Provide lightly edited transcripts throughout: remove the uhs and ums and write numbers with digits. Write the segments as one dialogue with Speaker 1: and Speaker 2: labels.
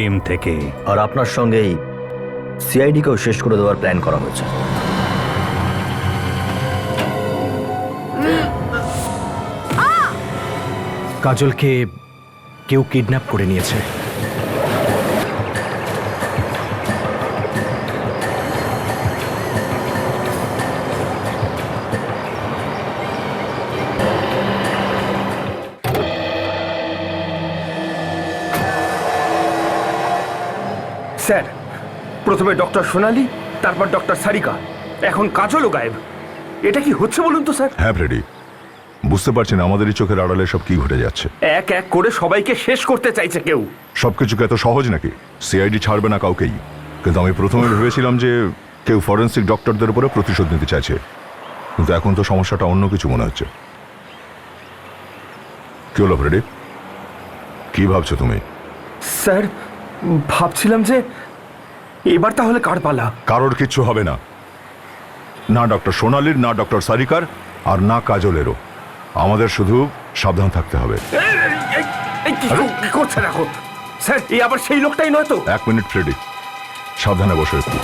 Speaker 1: Team থেকে।
Speaker 2: আর আপনার সঙ্গেই সিআইডিকেও শেষ করে দেওয়ার প্ল্যান করা হয়েছে।
Speaker 3: কাজলকে কেউ কিডন্যাপ করে নিয়েছে।
Speaker 4: স্যার, প্রথমে ডক্টর সোনালি, তারপর ডক্টর সারিকা, এখন কাজলও গায়েব। এটা কি হচ্ছে বলুন তো স্যার?
Speaker 5: হ্যাঁ ফ্রেডি, বুঝতে পারছেন আমাদেরই চোখের আড়ালে সব কি ঘটে যাচ্ছে।
Speaker 4: এক এক করে সবাইকে শেষ করতে চাইছে কেউ।
Speaker 5: সবকিছু এত সহজ নাকি? সিআইডি ছাড়বে না কাউকেই। কিন্তু আমি প্রথমে ভেবেছিলাম যে কেউ ফরেন্সিক ডক্টরদের উপরে প্রতিশোধ নিতে চাইছে, কিন্তু এখন তো সমস্যাটা অন্য কিছু মনে হচ্ছে। কি হলো ফ্রেডি, কি ভাবছো তুমি?
Speaker 4: স্যার, ভাবছিলাম যে এবার তাহলে কার পালা?
Speaker 5: কারোর কিচ্ছু হবে না, না ডক্টর সোনালির, না ডক্টর সারিকার, আর না কাজলেরও। আমাদের শুধু সাবধান থাকতে হবে।
Speaker 4: কি করছেন এখন? স্যার, এই আবার সেই লোকটাই নয় তো?
Speaker 5: 1 মিনিট ফ্রেডি, সাবধানে বসো একটু।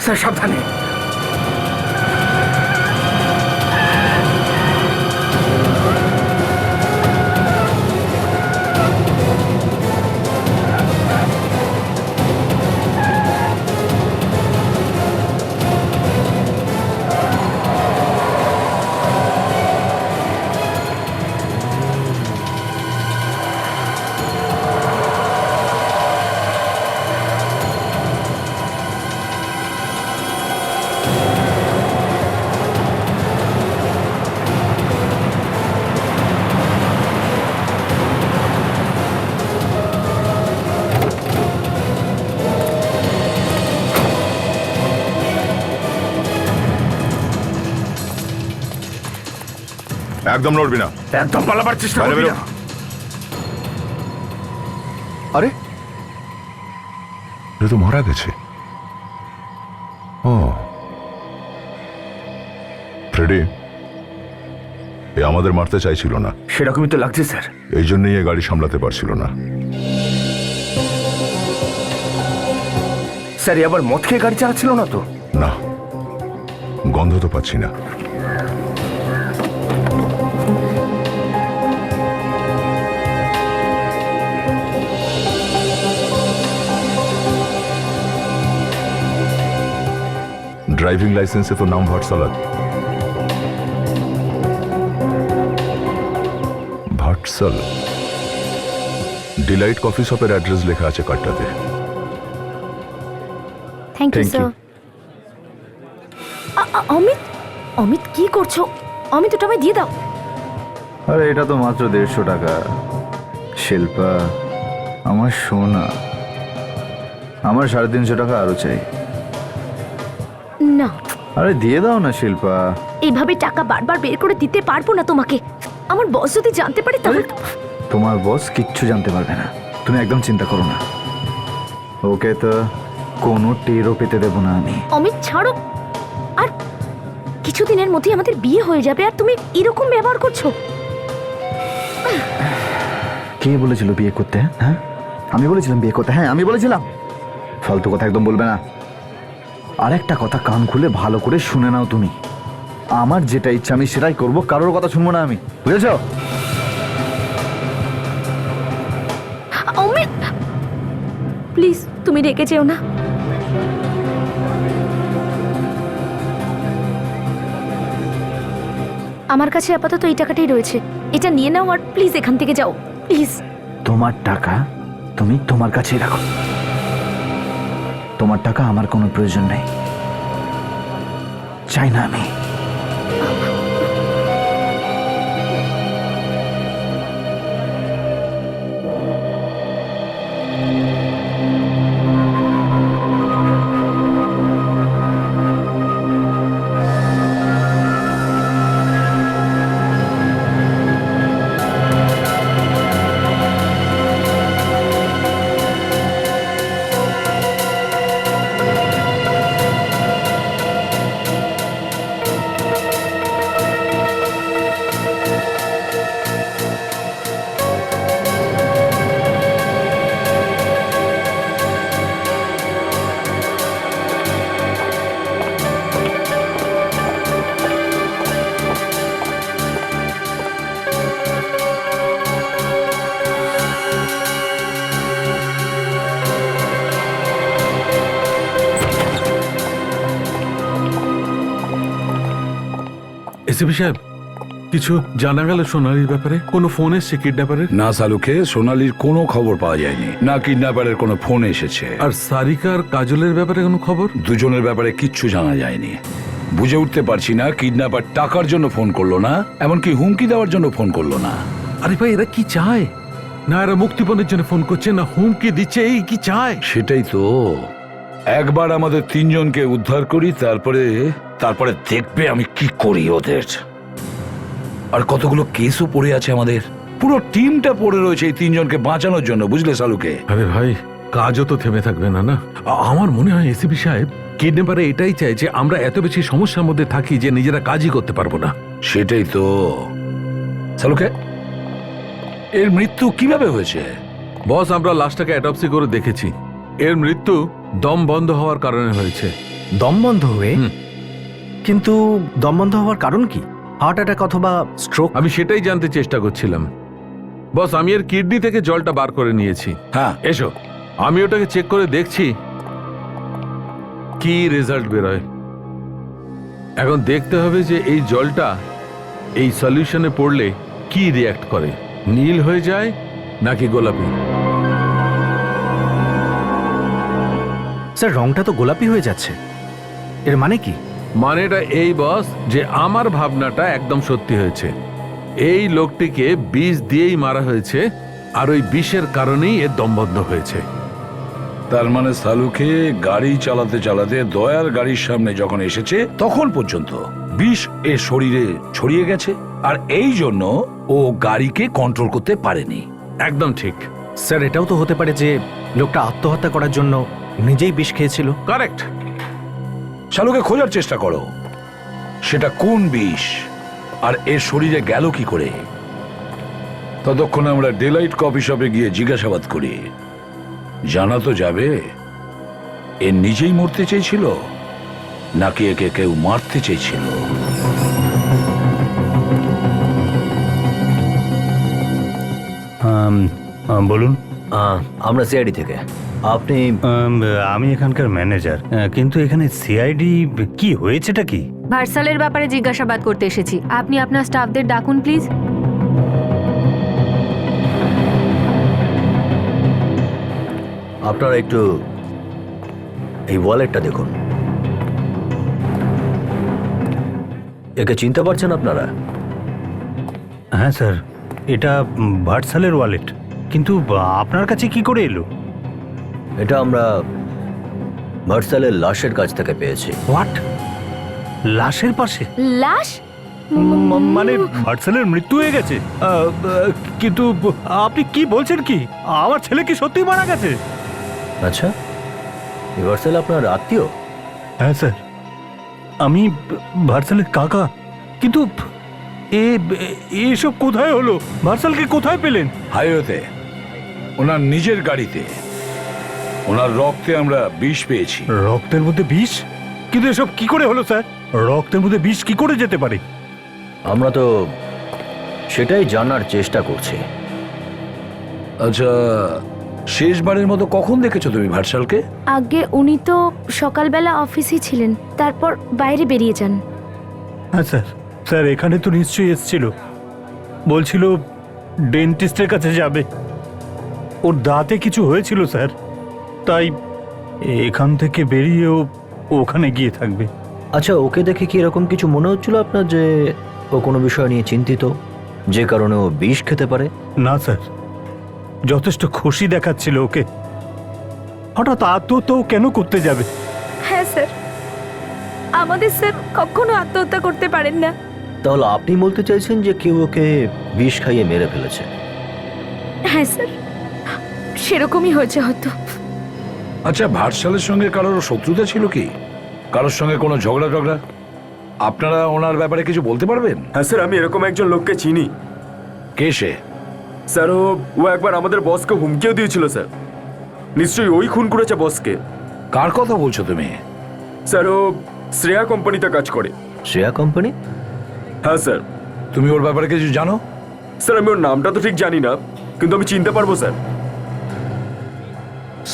Speaker 4: স্যার সাবধানে।
Speaker 5: একদম নড়বি না।
Speaker 4: একদম পালাবার চেষ্টা করবি না।
Speaker 5: আরে এ তো মারা গেছে। ও ফ্রেডি, এ আমাদের মারতে চাইছিল না।
Speaker 4: সেরকমই তো লাগছে স্যার।
Speaker 5: এই জন্যই এ গাড়ি সামলাতে পারছিল না।
Speaker 4: স্যার, এ আবার মদ খেয়ে গাড়ি চালাচ্ছিল না তো?
Speaker 5: না, গন্ধ তো পাচ্ছি না। ড্রাইভিং লাইসেন্সে তো নাম ভাটসালাদ। ভাটসাল ডিলাইট কফি শপের অ্যাড্রেস লেখা আছে কার্ডটাতে।
Speaker 6: Thank you sir. Amit, Amit কি করছো? অমিত, ওটা আমায় দিয়ে দাও।
Speaker 7: আরে এটা তো মাত্র 150 টাকা। শিল্পা, আমার সোনা, আমার 350 টাকা আরো চাই।
Speaker 6: না,
Speaker 7: আরে দিয়ে দাও না শিল্পা।
Speaker 6: এইভাবে টাকা বারবার বের করে দিতে পারবো না তোমাকে। আমার বস যদি জানতে পারে তাহলে
Speaker 7: তোমার বস কিচ্ছু জানতে পারবে না, তুমি একদম চিন্তা করো না। ওকে তো কোনো টেরও পেতে দেবো না আমি।
Speaker 6: অমিত ছাড়ো। আর কিছুদিনের মধ্যেই আমাদের বিয়ে হয়ে যাবে আর তুমি এরকম ব্যবহার করছো।
Speaker 7: কে বলেছিল বিয়ে করতে? হ্যাঁ, আমি বলেছিলাম বিয়ে করতে? হ্যাঁ আমি বলেছিলাম। ফালতু কথা একদম বলবে না। আর একটা কথা কান খুলে ভালো করে শুনে নাও তুমি। আমার যেটা ইচ্ছা আমি সেটাই করব, কারোর কথা শুনবো না আমি, বুঝেছো?
Speaker 6: অমিত প্লিজ, তুমি রেগে যেও না। আমার কাছে আপাতত এই টাকাটাই রয়েছে, এটা নিয়ে নাও আর প্লিজ এখান থেকে যাও প্লিজ।
Speaker 7: তোমার টাকা তুমি তোমার কাছেই রাখো। তোমার টাকা আমার কোনো প্রয়োজন নেই, চাই না আমি।
Speaker 1: এসিপি সাহেব, কিছু জানা গেল সোনালির ব্যাপারে? কোনো ফোন এসছে কিডন্যাপারের?
Speaker 8: না সালুকে, সোনালির কোনো খবর পাওয়া যায়নি, না কিডন্যাপারের কোনো ফোন এসেছে।
Speaker 1: আর সারিকা আর কাজলের ব্যাপারে কোনো খবর?
Speaker 8: দুজনের ব্যাপারে কিচ্ছু জানা যায়নি। বুঝে উঠতে পারছি না কিডন্যাপার টাকার জন্য ফোন করলো না, এমনকি হুমকি দেওয়ার জন্য ফোন করলো না।
Speaker 1: আরে ভাই, এরা কি চায়? না এরা মুক্তিপণের জন্য ফোন করছে, না হুমকি দিচ্ছে, এই কি চায়?
Speaker 8: সেটাই তো, একবার আমাদের তিনজনকে উদ্ধার করি, তারপরে দেখবে আমি কি করি ওদের। আর কতগুলো কেসও পড়ে আছে আমাদের, পুরো টিমটা পড়ে রয়েছে এই তিনজনকে বাঁচানোর জন্য, বুঝলে সালুকে?
Speaker 1: আরে ভাই, কাজও তো থেমে থাকবে না। না আমার মনে হয় এসিপি সাহেব কিডন্যাপারে এটাই চায় যে আমরা এত বেশি সমস্যার মধ্যে থাকি যে নিজেরা কাজই করতে পারবো না।
Speaker 8: সেটাই তো। সালুকে, এর মৃত্যু কিভাবে হয়েছে?
Speaker 1: বস, আমরা লাশটাকে অ্যাটপসি করে দেখেছি। এর মৃত্যু দম বন্ধ হওয়ার কারণে হয়েছে।
Speaker 3: দম বন্ধ হয়ে? কিন্তু দম বন্ধ হওয়ার কারণ কি? হার্ট অ্যাটাক অথবা স্ট্রোক?
Speaker 1: আমি সেটাই জানতে চেষ্টা করছিলাম। বস, আমি এর কিডনি থেকে জলটা বার করে নিয়েছি।
Speaker 8: হ্যাঁ,
Speaker 1: এসো, আমি ওটাকে চেক করে দেখছি কি রেজাল্ট বেরোয়। এখন দেখতে হবে যে এই জলটা এই সলিউশনে পড়লে কি রিঅ্যাক্ট করে, নীল হয়ে যায় নাকি গোলাপি।
Speaker 3: স্যার, রংটা তো গোলাপি হয়ে যাচ্ছে, এর মানে কি?
Speaker 1: মানেটা এই বস যে আমার ভাবনাটা একদম সত্যি হয়েছে। এই লোকটিকে বিষ দিয়েই মারা হয়েছে, আর ওই বিষের কারণেই এর দম বন্ধ হয়েছে।
Speaker 8: তার মানে সালুকে গাড়ি চালাতে চালাতে দয়ার গাড়ির সামনে যখন এসেছে তখন পর্যন্ত বিষ এর শরীরে ছড়িয়ে গেছে, আর এই জন্য ও গাড়িকে কন্ট্রোল করতে পারেনি।
Speaker 1: একদম ঠিক।
Speaker 3: স্যার, এটাও তো হতে পারে যে লোকটা আত্মহত্যা করার জন্য নিজেই বিষ খেয়েছিল।
Speaker 1: কারেক্ট।
Speaker 8: শালুকে খোঁজার চেষ্টা করো সেটা কোন বিষ আর এর শরীরে গেল কি করে। ততক্ষণ আমরা ডেলাইট কফি শপে গিয়ে জিজ্ঞাসাবাদ করি, জানা তো যাবে এ নিজেই মরতে চেয়েছিল নাকি একে কেউ মারতে চেয়েছিল।
Speaker 9: বলুন।
Speaker 2: আমরা সিআইডি থেকে। আপনি?
Speaker 9: আমি এখানকার ম্যানেজার, কিন্তু এখানে সিআইডি কি হয়েছেটা কি?
Speaker 10: ভার্সালের ব্যাপারে জিজ্ঞাসাবাদ করতে এসেছি। আপনি আপনার স্টাফদের ডাকুন প্লিজ।
Speaker 2: আপনারা একটু এই ওয়ালেটটা দেখুন। একে চিনতে পারছেন আপনারা?
Speaker 9: হ্যাঁ স্যার, এটা ভার্সালের ওয়ালেট, কিন্তু আপনার কাছে কি করে এলো?
Speaker 2: এটা আমরা ভার্সালের লাশের কাছ থেকে পেয়েছি।
Speaker 9: হোয়াট? লাশের পাশে?
Speaker 6: লাশ?
Speaker 9: মানে ভার্সালের মৃত্যু হয়ে গেছে? কিন্তু আপনি কি বলছেন? কি আমার ছেলে কি সত্যি মারা গেছে?
Speaker 2: আচ্ছা, এই ভার্সাল আপনার আত্মীয়?
Speaker 9: হ্যাঁ স্যার, আমি ভার্সালের কাকা। কিন্তু এসব কোথায় হলো? ভার্সালকে কোথায় পেলেন?
Speaker 8: হাইওয়েতে, ওনার নিজের গাড়িতে। ওনার রক্তে আমরা বিষ পেয়েছি।
Speaker 9: রক্তের মধ্যে বিষ? কিন্তু এসব কি করে হলো স্যার? রক্তের মধ্যে বিষ কি করে যেতে পারে?
Speaker 2: আমরা তো সেটাই জানার চেষ্টা করছি।
Speaker 8: আচ্ছা, শেষবারের মতো কখন দেখেছো তুমি ভার্সালকে?
Speaker 6: আগে উনি তো সকালবেলা অফিসে ছিলেন, তারপর বাইরে বেরিয়ে যান।
Speaker 9: হ্যাঁ স্যার, স্যার এখানে তো নিশ্চয়ই এসেছিল, বলছিল ডেন্টিস্টের কাছে যাবে, ওর দাঁতে কিছু হয়েছিল স্যার, তাই এখান থেকে বেরিয়েও ওখানে গিয়ে থাকবে।
Speaker 2: আচ্ছা, ওকে দেখে কি এরকম কিছু মনে হচ্ছিল আপনার যে ও কোনো বিষয় নিয়ে চিন্তিত, যে কারণে ও বিষ খেতে পারে?
Speaker 9: না স্যার, যথেষ্ট খুশি দেখাচ্ছিল ওকে। হঠাৎ আত্মহত্যা ও কেন করতে যাবে?
Speaker 6: হ্যাঁ স্যার, আমাদের স্যার কখনো আত্মহত্যা করতে পারেন না।
Speaker 2: তাহলে আপনি বলতে চাইছেন যে কেউ ওকে বিষ খাইয়ে মেরে ফেলেছে?
Speaker 6: হ্যাঁ স্যার, সেরকমই হয়েছে হয়তো।
Speaker 8: আচ্ছা, ভার্সালের সঙ্গে কারোর শত্রুতা ছিল কি? কারোর সঙ্গে কোনো ঝগড়া টগড়া? আপনারা ওনার ব্যাপারে কিছু বলতে পারবেন?
Speaker 4: হ্যাঁ স্যার, আমি এরকম একজন লোককে চিনি।
Speaker 8: কে সে?
Speaker 4: স্যার, ও একবার আমাদের বসকে হুমকিও দিয়েছিল স্যার। নিশ্চয়ই ওই খুন করেছে বসকে।
Speaker 8: কার কথা বলছো তুমি?
Speaker 4: স্যার, ও শ্রেয়া কোম্পানিতে কাজ করে।
Speaker 2: শ্রেয়া কোম্পানি?
Speaker 4: হ্যাঁ স্যার।
Speaker 8: তুমি ওর ব্যাপারে কিছু জানো?
Speaker 4: স্যার, আমি ওর নামটা তো ঠিক জানি না, কিন্তু আমি চিনতে পারবো স্যার।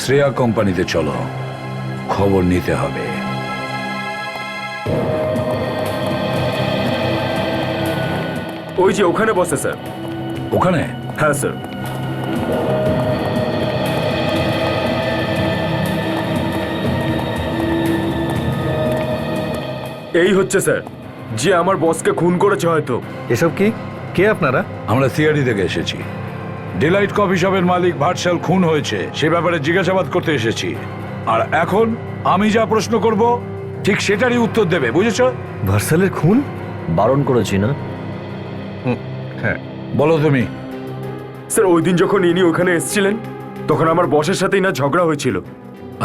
Speaker 8: শ্রেয়া কোম্পানিতে চলো, খবর নিতে হবে।
Speaker 4: ওই যে ওখানে বসে স্যার।
Speaker 8: ওখানে?
Speaker 4: হ্যাঁ স্যার। এই হচ্ছে স্যার যে আমার বসকে খুন করেছে হয়তো।
Speaker 3: এসব কি? কে আপনারা?
Speaker 8: আমরা সিআইডি থেকে এসেছি। ডিলাইট কফি শপের মালিক ভার্সাল খুন হয়েছে সে ব্যাপারে জিজ্ঞাসাবাদ করতে এসেছি। আর এখন আমি যা প্রশ্ন করব ঠিক সেটারই উত্তর দেবে, বুঝেছো?
Speaker 3: ভার্সালের খুন?
Speaker 2: বারণ করেছি না?
Speaker 3: হ্যাঁ।
Speaker 8: বলো তুমি।
Speaker 4: স্যার ওই দিন যখন ইনি ওখানে এসেছিলেন তখন আমার বসের সাথেই না ঝগড়া হয়েছিল।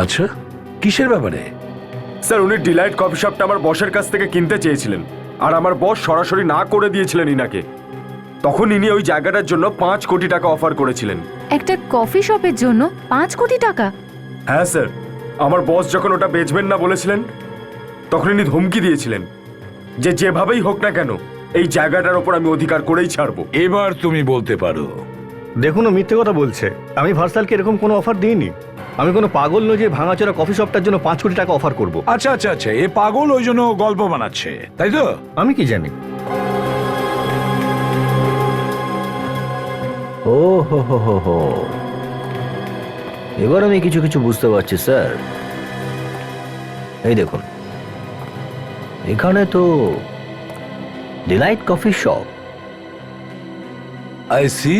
Speaker 8: আচ্ছা, কিসের ব্যাপারে?
Speaker 4: স্যার উনি ডিলাইট কফি শপটা আমার বসের কাছ থেকে কিনতে চেয়েছিলেন আর আমার বস সরাসরি না করে দিয়েছিলেন ইনাকে। তখন ইনি ওই জায়গাটার জন্য 5 কোটি টাকা অফার করেছিলেন।
Speaker 10: একটা কফি শপের জন্য 5 কোটি টাকা?
Speaker 4: হ্যাঁ স্যার, আমার বস যখন ওটা বেচবেন না বলেছিলেন তখন ইনি ধমকি দিয়েছিলেন যে যেভাবেই হোক না কেন এই জায়গাটার ওপর আমি অধিকার করেই ছাড়বো।
Speaker 8: এবার তুমি বলতে পারো।
Speaker 3: দেখুন, ও মিথ্যে কথা বলছে। আমি ভার্সালকে এরকম কোনো অফার দিইনি। আমি কোনো পাগল নই যে ভাঙাচোরা কফি শপটার জন্য 5 কোটি টাকা অফার করব।
Speaker 8: আচ্ছা আচ্ছা আচ্ছা, এ পাগল ওই জন্য গল্প বানাচ্ছে, তাই তো?
Speaker 3: আমি কি জানি?
Speaker 2: ও হো হো হো হো, এবার আমি কিছু কিছু বুঝতে পারছি স্যার। এই দেখুন, এখানে তো delight coffee shop.
Speaker 8: I see.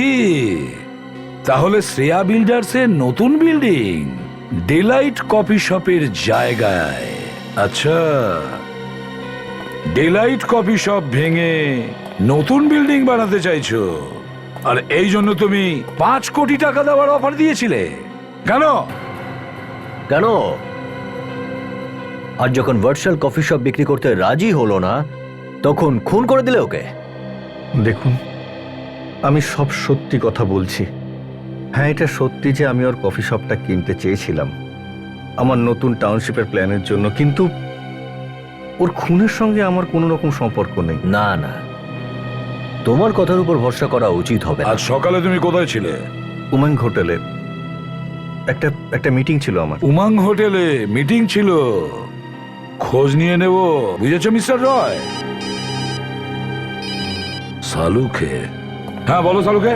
Speaker 8: তাহলে শ্রেয়া বিল্ডার্সের নতুন বিল্ডিং ডিলাইট কফি শপের জায়গায়। আচ্ছা, ডিলাইট কফি শপ ভেঙে নতুন বিল্ডিং বানাতে চাইছো, আর এই জন্য তুমি 5 কোটি টাকা দেওয়ার অফার দিয়েছিলে? কেন?
Speaker 2: কেন? আর যখন ভার্চুয়াল কফি শপ বিক্রি করতে রাজি হলো না তখন খুন করে দিলে ওকে?
Speaker 3: দেখুন, আমি সব সত্যি কথা বলছি। হ্যাঁ, এটা সত্যি যে আমি ওর কফি শপটা কিনতে চেয়েছিলাম আমার নতুন টাউনশিপের প্ল্যানের জন্য, কিন্তু ওর খুনের সঙ্গে আমার কোনো রকম সম্পর্ক নেই।
Speaker 2: না না, তোমার কথার উপর ভরসা করা উচিত হবে না।
Speaker 8: আজ সকালে তুমি কোথায় ছিলে?
Speaker 3: উমাং হোটেলে একটা মিটিং ছিল আমার।
Speaker 8: উমাং হোটেলে মিটিং ছিল? খোঁজ নিয়ে নেব, বুঝেছো মিস্টার রয়? সালুকে? হ্যাঁ বলো সালুকে।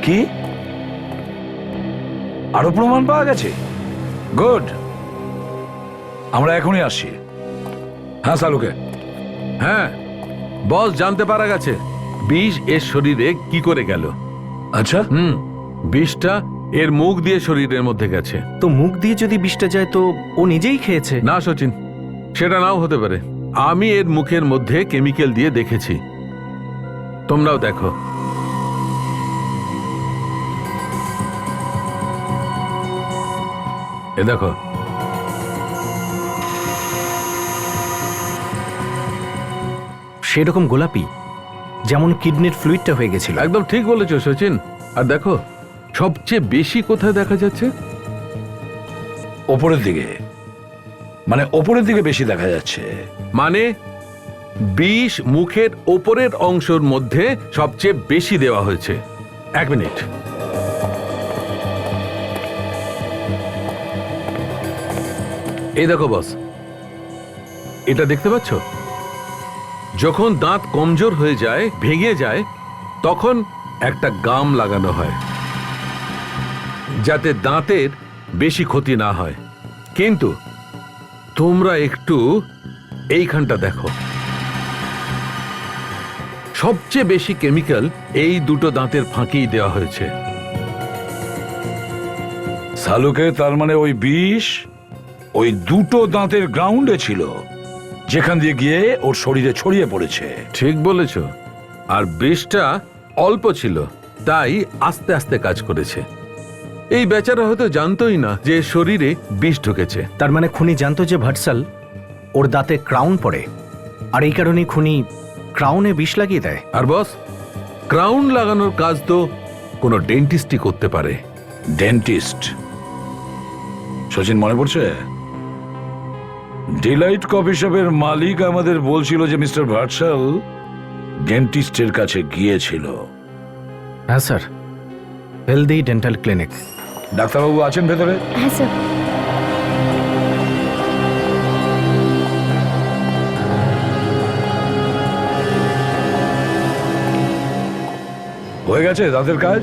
Speaker 8: কি আরো প্রমাণ পাওয়া গেছে? গুড, আমরা এখনই আসছি। হ্যাঁ সালুকে।
Speaker 1: হ্যাঁ বস, জানতে পারা গেছে বিষ এর শরীরে কি করে গেল।
Speaker 8: আচ্ছা,
Speaker 1: বিষটা এর মুখ দিয়ে শরীরের মধ্যে গেছে।
Speaker 3: তো মুখ দিয়ে যদি বিষটা যায় তো ও নিজেই খেয়েছে?
Speaker 1: না সচিন, সেটা নাও হতে পারে। আমি এর মুখের মধ্যে কেমিক্যাল দিয়ে দেখেছি, তোমরাও দেখো। এ দেখো,
Speaker 3: সেরকম গোলাপি যেমন কিডনির ফ্লুইডটা হয়ে গেছিল।
Speaker 1: একদম ঠিক বলেছো সচিন। আর দেখো, সবচেয়ে বেশি কোথায় দেখা যাচ্ছে?
Speaker 8: ওপরের দিকে, মানে ওপরের দিকে বেশি দেখা যাচ্ছে।
Speaker 1: মানে বিষ মুখের ওপরের অংশের মধ্যে সবচেয়ে বেশি দেওয়া হয়েছে। 1 মিনিট। এই দেখো বস, এটা দেখতে পাচ্ছ? যখন দাঁত কমজোর হয়ে যায়, ভেঙে যায়, তখন একটা গাম লাগানো হয় যাতে দাঁতের বেশি ক্ষতি না হয়। কিন্তু তোমরা একটু এইখানটা দেখো, সবচেয়ে বেশি কেমিক্যাল এই দুটো দাঁতের ফাঁকেই দেওয়া হয়েছে।
Speaker 8: সালুকে, তার মানে ওই বিষ ওই দুটো দাঁতের গ্রাউন্ডে ছিল, যেখান দিয়ে গিয়ে ওর শরীরে ছড়িয়ে পড়েছে।
Speaker 1: ঠিক বলেছ। আর বিষটা অল্প ছিল, তাই আস্তে আস্তে কাজ করেছে। এই বেচারা হয়তো জানতোই না যে শরীরে বিষ ঢুকেছে।
Speaker 3: তার মানে খুনি জানতো যে ভার্সাল ওর দাঁতে ক্রাউন পড়ে, আর এই কারণে খুনি ক্রাউনে বিষ লাগিয়ে দেয়।
Speaker 1: আর বস, ক্রাউন লাগানোর কাজ তো কোনো ডেন্টিস্টই করতে পারে।
Speaker 8: ডেন্টিস্ট? সচিন, মনে পড়ছে? ডিলাইট কফি শপের মালিক আমাদের বলছিল যে মিস্টার ভার্সাল ডেন্টিস্টের কাছে গিয়েছিল।
Speaker 3: হ্যাঁ স্যার, হেলদি ডেন্টাল ক্লিনিক।
Speaker 8: ডাক্তারবাবু আছেন ভেতরে?
Speaker 6: হ্যাঁ স্যার।
Speaker 8: হয়ে গেছে দাঁতের কাজ?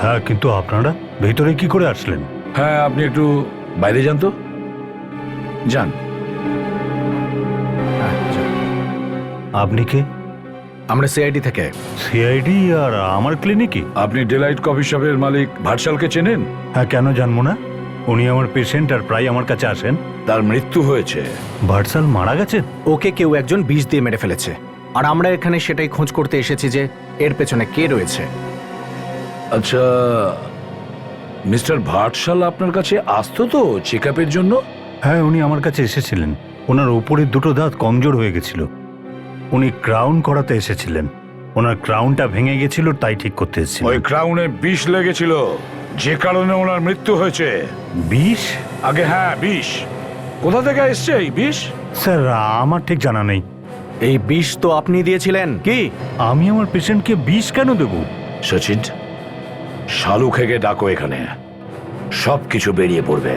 Speaker 9: হ্যাঁ, কিন্তু আপনারা ভেতরে কি করে আসলেন?
Speaker 8: হ্যাঁ, আপনি একটু বাইরে যান তো। যান।
Speaker 9: আপনি কে?
Speaker 2: আমরা সিআইডি থেকে।
Speaker 9: সিআইডি আর আমার ক্লিনিকে?
Speaker 8: আপনি ডিলাইট কফি শপের মালিক ভাটশালকে চেনেন?
Speaker 9: হ্যাঁ, কেন জানবো না? উনি আমার পেশেন্ট আর প্রায় আমার কাছে আসেন।
Speaker 8: তার মৃত্যু হয়েছে।
Speaker 9: ভাটসাল মারা গেছেন?
Speaker 2: ওকে কেউ একজন বিষ দিয়ে মেরে ফেলেছে, আর আমরা এখানে সেটাই খোঁজ করতে এসেছি যে এর পেছনে কে রয়েছে।
Speaker 8: আচ্ছা, মিস্টার ভাটশাল আপনার কাছে আসতো তো চেক আপের জন্য?
Speaker 9: হ্যাঁ, উনি আমার কাছে এসেছিলেন। ওনার উপরের দুটো দাঁত কমজোর হয়ে গেছিল। উনি ক্রাউন করাতে এসেছিলেন। ওনার ক্রাউনটা ভেঙে গেছিল, তাই ঠিক করতে এসেছিলেন।
Speaker 8: ওই ক্রাউনে বিষ লেগেছিল, যে কারণে ওনার মৃত্যু হয়েছে।
Speaker 9: বিষ?
Speaker 8: আগে হ্যাঁ, বিষ। কোথা থেকে এসছে এই বিষ?
Speaker 9: স্যার, আমার ঠিক জানা নেই।
Speaker 2: এই বিষ তো আপনি দিয়েছিলেন। কি?
Speaker 9: আমি আমার পেশেন্টকে বিষ কেন দেবো?
Speaker 8: সচিন, শালু খেকে ডাকো এখানে, সব কিছু বেরিয়ে পড়বে।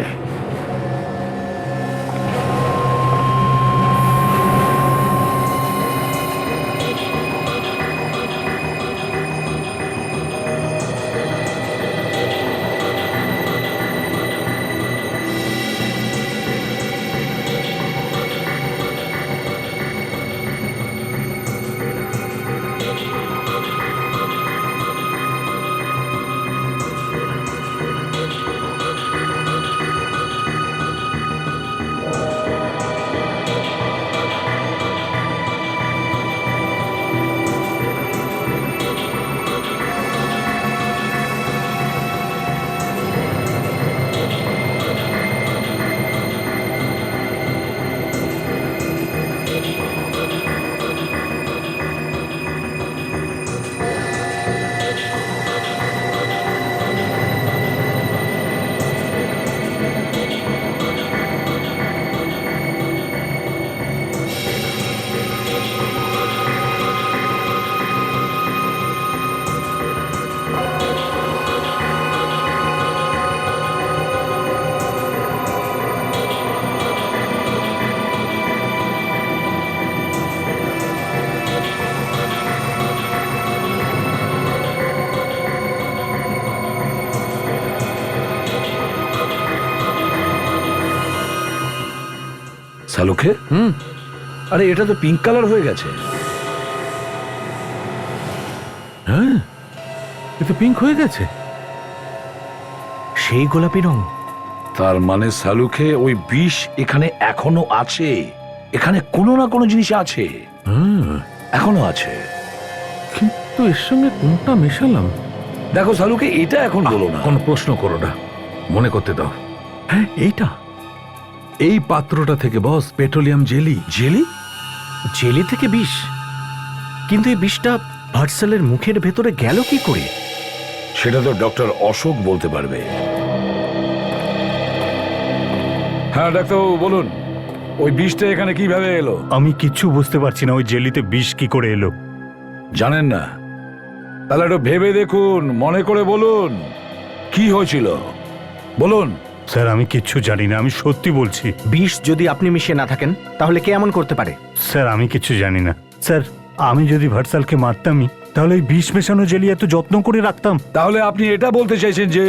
Speaker 8: শালুকে? আরে এটা তো পিঙ্ক কালার হয়ে গেছে।
Speaker 1: হ্যাঁ, এ তো পিঙ্ক হয়ে গেছে।
Speaker 2: সেই গোলাপি রং?
Speaker 8: তার মানে শালুকে ওই বিষ এখানে এখনো আছে। এখানে কোনো না কোনো জিনিস আছে, এখনো আছে।
Speaker 1: কিন্তু এর সঙ্গে কোনটা মেশালাম?
Speaker 8: দেখো শালুকে, এটা এখন বলো না।
Speaker 1: কোনো প্রশ্ন করো না, মনে করতে দাও। হ্যাঁ, এইটা, এই পাত্রটা থেকে বস পেট্রোলিয়াম জেলি।
Speaker 8: জেলি?
Speaker 2: জেলি থেকে বিষ? কিন্তু এই বিষটা ভাটসালের মুখের ভেতরে গেল কি করে?
Speaker 8: সেটা তো ডক্টর অশোক বলতে পারবে। হ্যাঁ ডাক্তারবাবু বলুন, ওই বিষটা এখানে কিভাবে এলো?
Speaker 9: আমি কিচ্ছু বুঝতে পারছি না, ওই জেলিতে বিষ কি করে এলো।
Speaker 8: জানেন না? তাহলে একটু ভেবে দেখুন, মনে করে বলুন কি হয়েছিল, বলুন।
Speaker 9: স্যার, আমি কিচ্ছু জানি না, আমি সত্যি বলছি।
Speaker 2: বিষ যদি আপনি মিশিয়ে না থাকেন তাহলে কে এমন করতে পারে?
Speaker 9: স্যার, আমি কিচ্ছু জানি না। স্যার, আমি যদি ভাটসালকে মারতামই তাহলে এই বিষ মেশানো জেলি এত যত্ন করে রাখতাম।
Speaker 8: তাহলে আপনি এটা বলতে চাইছেন যে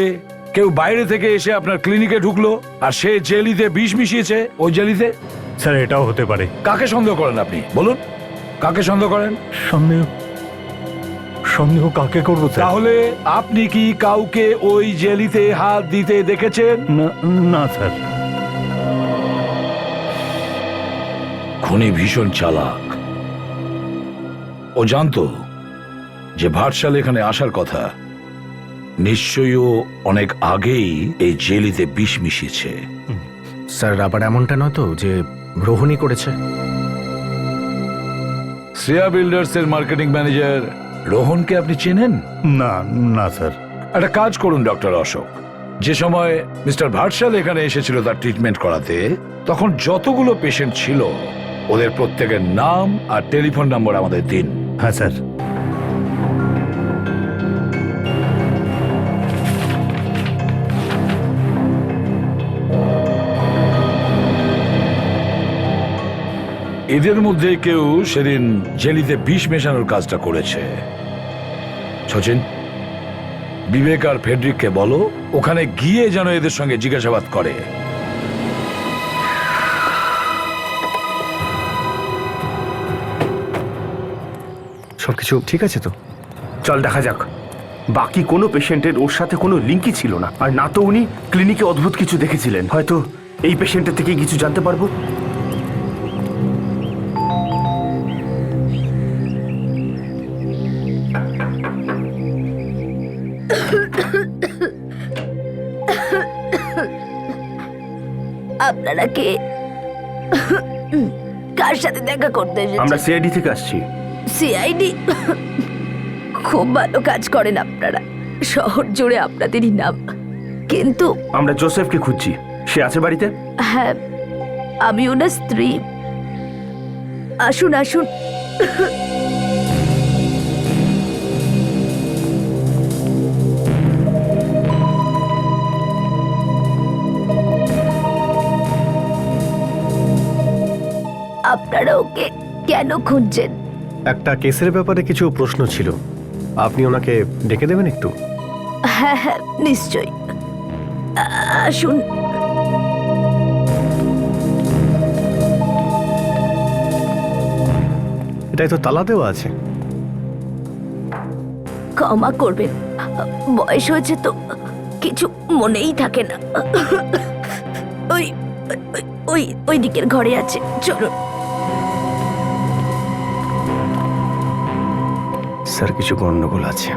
Speaker 8: কেউ বাইরে থেকে এসে আপনার ক্লিনিকে ঢুকলো আর সে জেলিতে বিষ মিশিয়েছে ওই জেলিতে?
Speaker 9: স্যার, এটাও হতে পারে।
Speaker 8: কাকে সন্দেহ করেন আপনি, বলুন? কাকে সন্দেহ করেন?
Speaker 9: সন্দেহ? সন্দেহ কাকে করবো স্যার?
Speaker 8: তাহলে আপনি কি কাউকে ওই জেলিতে হাত দিতে দেখেছেন?
Speaker 9: না স্যার।
Speaker 8: খুনি ভীষণ চালাক। ও জানতো যে ভাটশাল এখানে আসার কথা। নিশ্চয়ই ও অনেক আগেই এই জেলিতে বিষ মিশিয়েছে।
Speaker 2: স্যার, আবার এমনটা নয় তো যে রোহনই করেছে?
Speaker 8: শ্রেয়া বিল্ডার্স এর মার্কেটিং ম্যানেজার রোহনকে আপনি চেনেন?
Speaker 9: না না স্যার।
Speaker 8: একটা কাজ করুন ডক্টর অশোক, যে সময় মিস্টার ভাটশাল এখানে এসেছিল তার ট্রিটমেন্ট করাতে, তখন যতগুলো পেশেন্ট ছিল ওদের প্রত্যেকের নাম আর টেলিফোন নাম্বার আমাদের দিন।
Speaker 9: হ্যাঁ স্যার।
Speaker 8: এদের মধ্যে কেউ সেদিন জেলিতে বিষ মেশানোর কাজটা করেছে। সচিন, বিবেক আর ফেডরিককে বলো ওখানে গিয়ে যেন এদের সঙ্গে জিজ্ঞাসাবাদ করে।
Speaker 3: সবকিছু ঠিক আছে তো?
Speaker 4: চল দেখা যাক। বাকি কোনো পেশেন্টের ওর সাথে কোনো লিঙ্কই ছিল না, আর না তো উনি ক্লিনিকে অদ্ভুত কিছু দেখেছিলেন। হয়তো এই পেশেন্টের থেকে কিছু জানতে পারবো।
Speaker 6: আপনারা কে? কার সাথে দেখা করতে
Speaker 4: আমরা সিআইডি থেকে আসছি।
Speaker 6: সিআইডি? খুব ভালো কাজ করেন আপনারা, শহর জুড়ে আপনাদেরই নাম। কিন্তু
Speaker 4: আমরা জোসেফকে খুঁজছি, সে আছে বাড়িতে?
Speaker 6: হ্যাঁ, আমি ওনার স্ত্রী। আসুন আসুন। আপনারা ওকে কেন খুঁজছেন?
Speaker 3: একটা কেসের ব্যাপারে কিছু প্রশ্ন ছিল, আপনি ওনাকে ডেকে দেবেন একটু?
Speaker 6: হ্যাঁ হ্যাঁ, নিশ্চয়ই। আসুন।
Speaker 3: এটাই তো তালা দেওয়া আছে।
Speaker 6: ক্ষমা করবেন, বয়স হয়েছে তো কিছু মনেই থাকে না। ওই ওই ওই দিকের ঘরে আছে, চলুন।
Speaker 3: স্যার, কিছু গন্ডগোল আছে।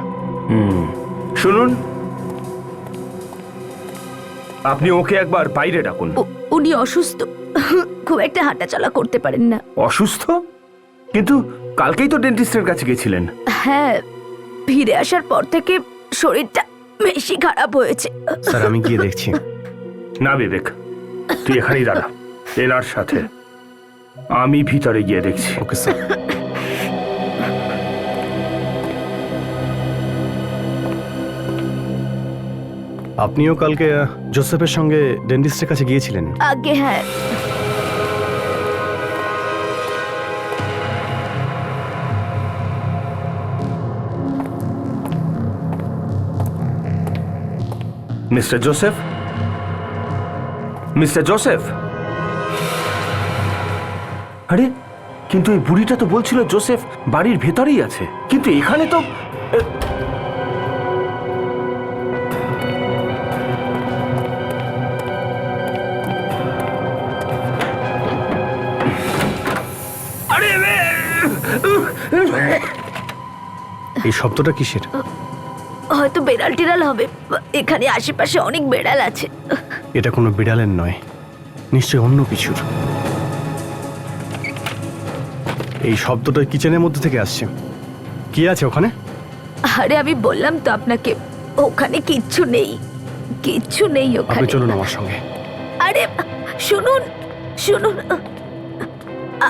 Speaker 4: শুনুন, আপনি ওকে একবার বাইরে ডাকুন।
Speaker 6: উনি অসুস্থ, খুব একটা হাঁটাচলা করতে পারেন না।
Speaker 4: অসুস্থ? কিন্তু কালকেই তো ডেন্টিস্টের কাছে গেছিলেন।
Speaker 6: হ্যাঁ, ফিরে আসার পর থেকে শরীরটা বেশি খারাপ হয়েছে।
Speaker 3: স্যার, আমি গিয়ে দেখছি।
Speaker 4: না বিবেক, তুই এখানেই দাঁড়া, এনার সাথে। আমি ভিতরে গিয়ে দেখছি।
Speaker 3: Okay sir. আপনিও কালকে জোসেফের সঙ্গে ডেন্টিস্টের কাছে গিয়েছিলেন?
Speaker 6: আগে হ্যাঁ।
Speaker 4: Mister Joseph, mister Joseph. আরে, কিন্তু এই বুড়িটা তো বলছিল জোসেফ বাড়ির ভেতরেই আছে, কিন্তু এখানে তো
Speaker 3: এই শব্দটা কিসের?
Speaker 6: হয়তো বেড়াল টেড়াল হবে, এখানে আশেপাশে অনেক বেড়াল আছে।
Speaker 3: এটা কোনো বিড়ালের নয়, নিশ্চয়ই অন্য কিছুর। এই শব্দটা কিচেনের মধ্যে থেকে আসছে। কি আছে ওখানে?
Speaker 6: আরে আমি বললাম তো আপনাকে, ওখানে কিচ্ছু নেই, কিচ্ছু নেই
Speaker 3: আপনি
Speaker 6: ওখানে।
Speaker 3: চলুন আমার সঙ্গে।
Speaker 6: আরে শুনুন শুনুন,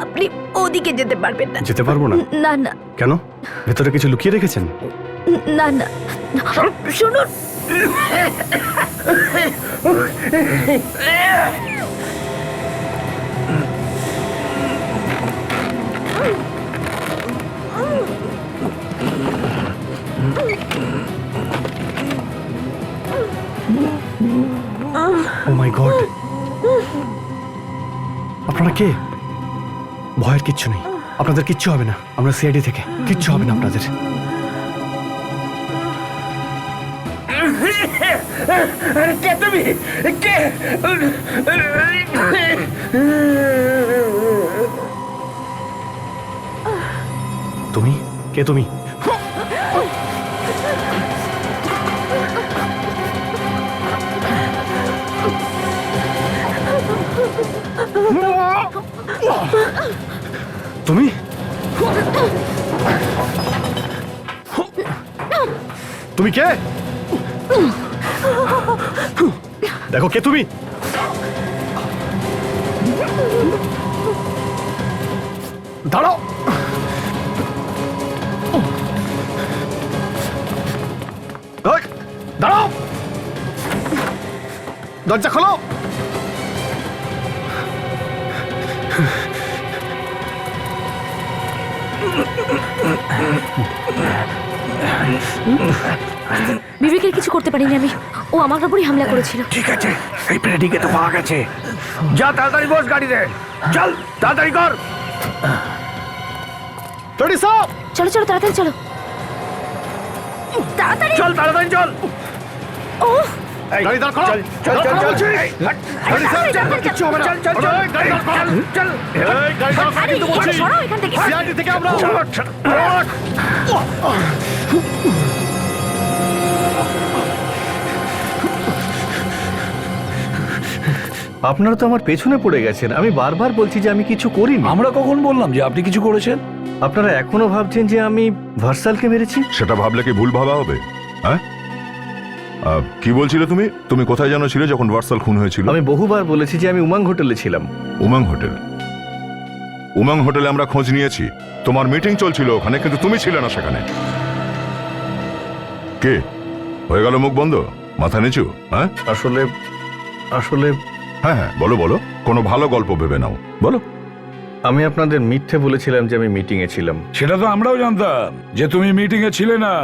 Speaker 6: আপনি ওদিকে যেতে পারবেন না।
Speaker 3: যেতে পারবো না?
Speaker 6: না না
Speaker 3: কেন? ভেতরে কিছু লুকিয়ে রেখেছেন?
Speaker 6: না না, শুনুন।
Speaker 3: ও মাই গড! আপনারা কে? ভয়ের কিচ্ছু নেই, আপনাদের কিচ্ছু হবে না। আমরা সিআইডি থেকে, কিচ্ছু হবে না আপনাদের।
Speaker 4: কে তুমি? কে?
Speaker 3: তুমি কে? তুমি তুমি তুমি কে? দেখো কে তুমি। দাঁড়াও। দাঁড়াও, দরজা খোলো।
Speaker 6: বিবেকের কিছু করতে পারিনি আমি, ও আমার উপরই হামলা করেছিল।
Speaker 3: ঠিক আছে, এই ফ্রেডিকে তো পাওয়া গেছে। যা তাড়াতাড়ি বস গাড়িতে, চল তাড়াতাড়ি কর।
Speaker 6: চলো চলো তাড়াতাড়ি চলো, তাড়াতাড়ি
Speaker 3: চল তাড়াতাড়ি চল।
Speaker 6: ও
Speaker 3: গাড়ি দাঁড় করাও। চল চল চল চল। গাড়ি স্যার, কিচ্ছু হবে না। চল চল চল, গাড়ি দাঁড় করাও। চল। এই গাড়ি দাঁড় করাও কিন্তু বলছি।
Speaker 6: সরো এখান থেকে।
Speaker 3: সিআইডি থেকে আমরা। আপনারা তো আমার পেছনে পড়ে গেছেন। আমি বারবার বলছি যে আমি কিছু করিনি।
Speaker 8: আমরা কখন বললাম যে আপনি কিছু করেছেন?
Speaker 3: আপনারা এখনো ভাবছেন যে আমি ভার্সালকে মেরেছি?
Speaker 5: সেটা ভাবলে কি ভুল ভাবা হবে? হ্যাঁ, কি বলছিলে তুমি? তুমি কোথায় যেন ছিলে যখন ভার্সাল খুন হয়েছিল?
Speaker 3: আমি বহুবার বলেছি যে আমি উমাং হোটেলে ছিলাম।
Speaker 5: উমাং হোটেল? উমাং হোটেলে আমরা খোঁজ নিয়েছি, তোমার মিটিং চলছিল ওখানে, কিন্তু তুমি ছিলে না সেখানে। কে হয়ে গেল মুখ বন্ধ, মাথা নিচু? হ্যাঁ
Speaker 3: আসলে আসলে
Speaker 5: হ্যাঁ হ্যাঁ, বলো বলো, কোনো ভালো গল্প ভেবে নাও, বলো।
Speaker 3: আমি আপনাদের মিথ্যে বলেছিলাম যে আমি মিটিং এ ছিলাম।
Speaker 8: সেটা তো আমরাও জানতাম যে তুমি মিটিং এ ছিলে না,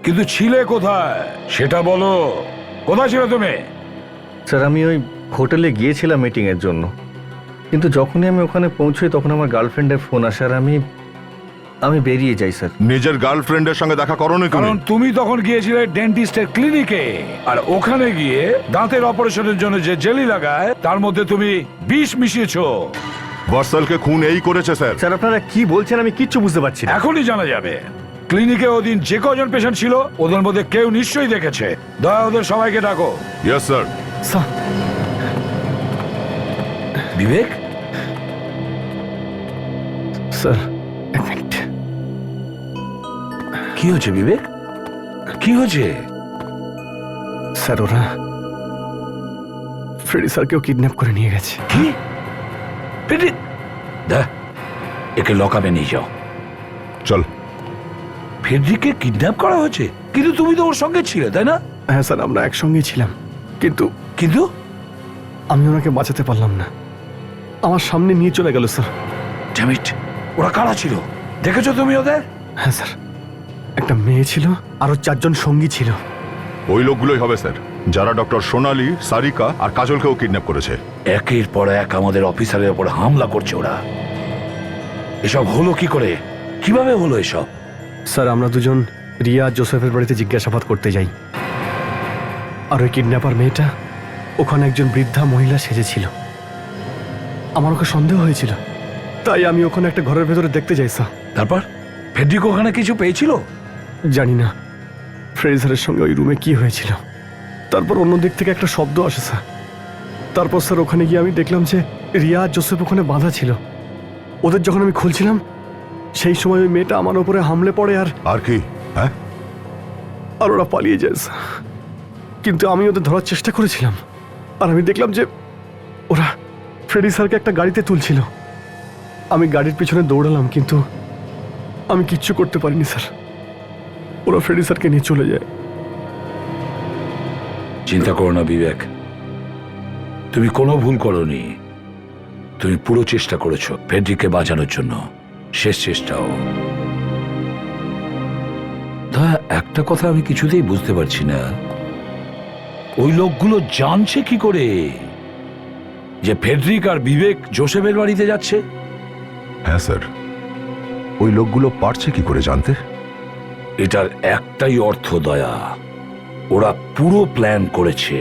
Speaker 8: কিন্তু ছিলে কোথায় সেটা বলো। কোথায় ছিলে তুমি?
Speaker 3: স্যার, আমি ওই হোটেলে গিয়েছিলাম মিটিং এর জন্য, কিন্তু যখনই আমি ওখানে পৌঁছই তখন আমার গার্লফ্রেন্ডের ফোন আসে আর আমি বেরিয়ে যাই স্যার।
Speaker 5: নিজের গার্লফ্রেন্ডের সঙ্গে দেখা করো না?
Speaker 8: কারণ তুমি তখন গিয়েছিলে ডেন্টিস্টের ক্লিনিকে, আর ওখানে গিয়ে দাঁতের অপারেশনের জন্য যে জেলি লাগায় তার মধ্যে তুমি বিষ মিশিয়েছো।
Speaker 5: ভার্সালকে খুন এই করেছে স্যার।
Speaker 3: স্যার, আপনারা কি বলছেন আমি কিচ্ছু বুঝতে পারছি না।
Speaker 8: এখনই জানা যাবে। ক্লিনিকে ওদিন যে কজন পেশেন্ট ছিল ওদের মধ্যে কেউ নিশ্চয়ই দেখেছে। দয়া ওদের সবাইকে ডাকো।
Speaker 5: Yes sir.
Speaker 8: বিবেক,
Speaker 3: স্যার
Speaker 8: কি হচ্ছে বিবেক? কি হচ্ছে?
Speaker 3: স্যার, ওরা ফ্রেডি স্যারকেও কিডন্যাপ করে নিয়ে গেছে।
Speaker 8: কি? একে লকআপে নিয়ে যাও।
Speaker 5: চল।
Speaker 8: ফেডরিককে কিডন্যাপ করা হয়েছে? কিন্তু তুমি তো ওর সঙ্গে ছিলে, তাই না?
Speaker 3: হ্যাঁ স্যার, আমরা একসঙ্গেই ছিলাম, কিন্তু
Speaker 8: কিন্তু
Speaker 3: আমি ওনাকে বাঁচাতে পারলাম না। আমার সামনে নিয়ে চলে গেল স্যার।
Speaker 8: Damn it! ওরা কারা ছিল দেখেছো তুমি ওদের?
Speaker 3: হ্যাঁ স্যার, একটা মেয়ে ছিল, আরো 4 জন সঙ্গী ছিল।
Speaker 5: ওই লোকগুলোই হবে স্যার, যারা ডক্টর সোনালি, সারিকা আর কাজলকেও কিডন্যাপ করেছে।
Speaker 8: একের পর এক আমাদের অফিসারের উপর হামলা করছে ওরা। এসব হলো কি করে? কিভাবে হলো এসব?
Speaker 3: স্যার, আমরা দুজন রিয়া জোসেফের বাড়িতে জিজ্ঞাসাবাদ করতে যাই, আর ওই কিডন্যাপার মেয়েটা ওখানে একজন বৃদ্ধা মহিলা সেজেছিল। আমার ওকে সন্দেহ হয়েছিল, তাই আমি ওখানে একটা ঘরের ভেতরে দেখতে যাই স্যার।
Speaker 8: তারপর ফেডরিক ওখানে কিছু পেয়েছিল?
Speaker 3: জানি না ফ্রেজারের সঙ্গে ওই রুমে কি হয়েছিল। তারপর অন্য দিক থেকে একটা শব্দ আসে স্যার। তারপর স্যার ওখানে গিয়ে আমি দেখলাম যে রিয়া আর জোসেফ ওখানে বাঁধা ছিল। ওদের যখন আমি খুলছিলাম সেই সময় ওই মেয়েটা আমার উপরে হামলে পড়ে
Speaker 5: আর কি? হ্যাঁ,
Speaker 3: আর ওরা পালিয়ে যায় স্যার। কিন্তু আমি ওদের ধরার চেষ্টা করেছিলাম, আর আমি দেখলাম যে ওরা ফ্রেডি স্যারকে একটা গাড়িতে তুলছিল। আমি গাড়ির পিছনে দৌড়ালাম, কিন্তু আমি কিচ্ছু করতে পারিনি স্যার। ওরা ফ্রেডি স্যারকে নিয়ে চলে যায়।
Speaker 8: চিন্তা করো না বিবেক, তুমি কোনো ভুল করোনি। তুমি পুরো চেষ্টা করেছো ফেডরিককে বাঁচানোর জন্য, শেষ চেষ্টাও। তা একটা কথা আমি কিছুতেই বুঝতে পারছি না, ওই লোকগুলো জানছে কি করে যে ফেডরিক আর বিবেক জোসেফের বাড়িতে যাচ্ছে?
Speaker 5: হ্যাঁ স্যার, ওই লোকগুলো পারছে কি করে জানতে?
Speaker 8: এটার একটাই অর্থ দয়া, ওরা পুরো প্ল্যান করেছে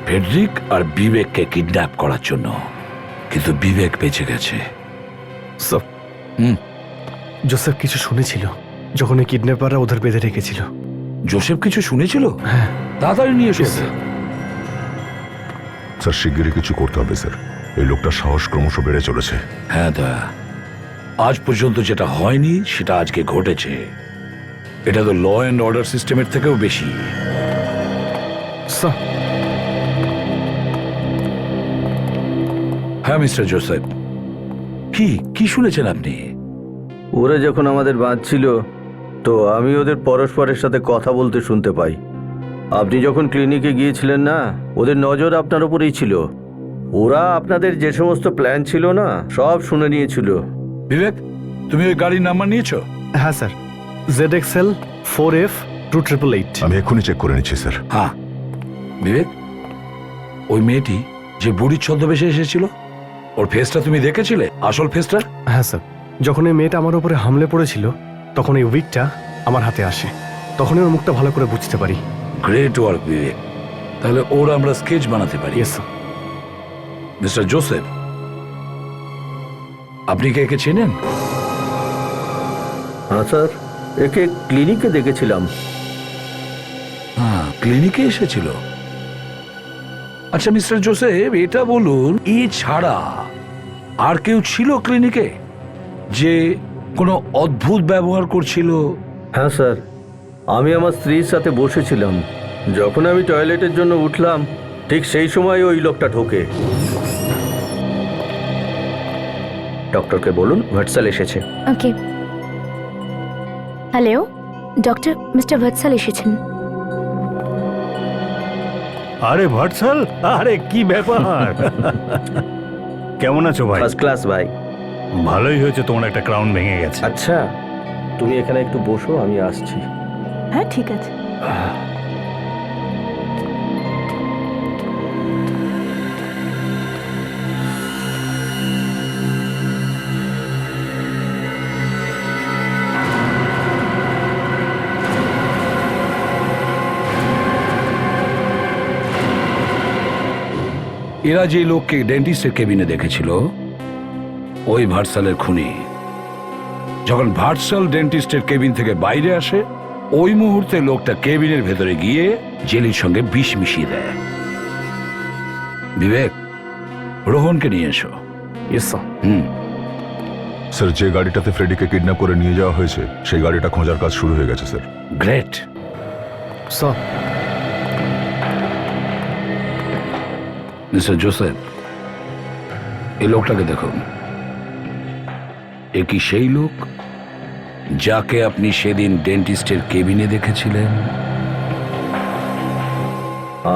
Speaker 8: ফেডরিক আর বিবেককে কিডন্যাপ করার জন্য, কিন্তু বিবেক বেঁচে গেছে।
Speaker 3: স্যার, জোসেফ কিছু শুনেছিল যখন এই কিডন্যাপাররা ওদের বেঁধে রেখেছিল।
Speaker 8: জোসেফ কিছু শুনেছিল?
Speaker 3: হ্যাঁ।
Speaker 8: তাড়াতাড়ি নিয়ে এসো।
Speaker 5: স্যার, শিগগিরই কিছু করতে হবে স্যার, এই লোকটার সাহস ক্রমশ বেড়ে চলেছে।
Speaker 8: হ্যাঁ দয়া, আজ পর্যন্ত যেটা হয়নি সেটা আজকে ঘটেছে। এটা তো ল অ্যান্ড অর্ডার সিস্টেমের থেকেও বেশি।
Speaker 3: স্যার,
Speaker 8: হ্যাঁ মিস্টার জোসেফ, কি শুনেছেন আপনি?
Speaker 2: ওরা যখন আমাদের বাঁধছিল তো আমি ওদের পরস্পরের সাথে কথা বলতে শুনতে পাই। আপনি যখন ক্লিনিকে গিয়েছিলেন না, ওদের নজর আপনার উপরেই ছিল। ওরা আপনাদের যে সমস্ত প্ল্যান ছিল না সব শুনে নিয়েছিল।
Speaker 8: বিবেক, তুমি ওই গাড়ির নাম্বার নিয়েছো?
Speaker 3: হ্যাঁ স্যার, ZXL 4F 2888।
Speaker 5: আমি এক্ষুনি চেক করে নিচ্ছি স্যার।
Speaker 8: হ্যাঁ বিবেক, ওই মেয়েটি যে বুড়ির ছদ্মবেশে এসেছিল, ওর ফেসটা তুমি দেখেছিলে? আসল ফেসটা?
Speaker 3: হ্যাঁ স্যার, যখন এই মেয়েটা আমার উপরে হামলে পড়েছিল তখন এই উইকটা আমার হাতে আসে, তখনই ওর মুখটা ভালো করে বুঝতে পারি।
Speaker 8: গ্রেট ওয়ার্ক বিবেক। তাহলে ওর আমরা স্কেচ বানাতে পারি।
Speaker 3: Yes sir.
Speaker 8: মিস্টার জোসেফ, আপনি কি একে চেনেন?
Speaker 2: হ্যাঁ স্যার, একে ক্লিনিকে দেখেছিলাম।
Speaker 8: হ্যাঁ, ক্লিনিকে এসেছিল। আচ্ছা মিস্টার জোসেফ, এটা বলুন, এ ছাড়া আর কেউ ছিল ক্লিনিকে যে কোনো অদ্ভুত ব্যবহার করছিল?
Speaker 2: হ্যাঁ স্যার, আমি আমার স্ত্রীর সাথে বসেছিলাম। যখন আমি টয়লেটের জন্য উঠলাম ঠিক সেই সময় ওই লোকটা ঢোকে। ডক্টরকে বলুন ভাটসাল এসেছে।
Speaker 6: ওকে। হ্যালো ডক্টর, মিস্টার বৎসাল এসেছেন।
Speaker 9: আরে ভাটসাল, আরে কি ব্যাপার? কেমন আছো ভাই?
Speaker 2: ফার্স্ট ক্লাস ভাই।
Speaker 9: ভালোই হয়েছে, তোমার একটা ক্রাউন ভেঙে গেছে।
Speaker 2: আচ্ছা, তুমি এখানে একটু বসো, আমি আসছি।
Speaker 6: হ্যাঁ ঠিক আছে।
Speaker 8: এরা যে লোককে ডেন্টিস্টের কেবিনে দেখেছিল, ওই ভাটসালের খুনি। যখন ভাটসাল ডেন্টিস্টের কেবিন থেকে বাইরে আসে, ওই মুহূর্তে লোকটা কেবিনের ভেতরে গিয়ে জেলির সঙ্গে বিষ মিশিয়ে দেয়। বিবেক, রোহনকে নিয়ে এসো।
Speaker 3: Yes sir.
Speaker 5: স্যার, যে গাড়িটাতে ফ্রেডিকে কিডন্যাপ করে নিয়ে যাওয়া হয়েছে সেই গাড়িটা খোঁজার কাজ শুরু হয়ে গেছে sir.
Speaker 8: Great.
Speaker 3: Sir.
Speaker 8: Mister Joseph, এই লোকটাকে দেখুন। এ কি সেই লোক যাকে আপনি সেদিন ডেন্টিস্টের কেবিনে দেখেছিলেন?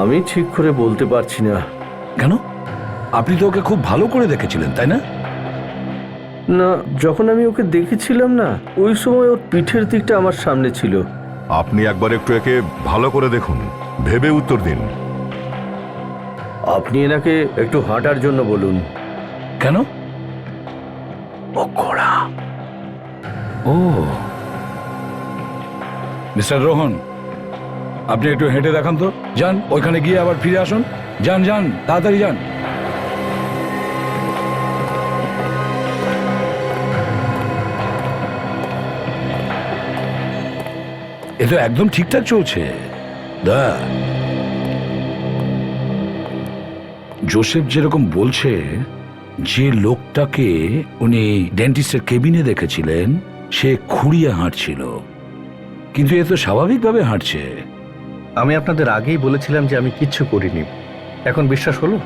Speaker 2: আমি ঠিক করে বলতে পারছি না।
Speaker 8: কেন? আপনি তো ওকে খুব ভালো করে দেখেছিলেন, তাই না?
Speaker 2: না, যখন আমি ওকে দেখেছিলাম না, ওই সময় ওর পিঠের দিকটা আমার সামনে ছিল।
Speaker 5: আপনি একবার একটু একে ভালো করে দেখুন, ভেবে উত্তর দিন।
Speaker 2: আপনি এনাকে একটু হাঁটার জন্য বলুন।
Speaker 8: কেন? ও ঘোড়া। ও মিস্টার রোহন, আপনি একটু হেঁটে দেখান তো। যান, ওইখানে গিয়ে আবার ফিরে আসুন। যান যান, তাড়াতাড়ি যান। এ তো একদম ঠিকঠাক চলছে। জোসেফ যেরকম বলছে, যে লোকটাকে উনি ডেন্টিস্টের কেবিনে দেখেছিলেন সে খুঁড়িয়ে হাঁটছিল, কিন্তু এ তো স্বাভাবিকভাবে হাঁটছে।
Speaker 3: আমি আপনাদের আগেই বলেছিলাম যে আমি কিচ্ছু করিনি, এখন বিশ্বাস হলো?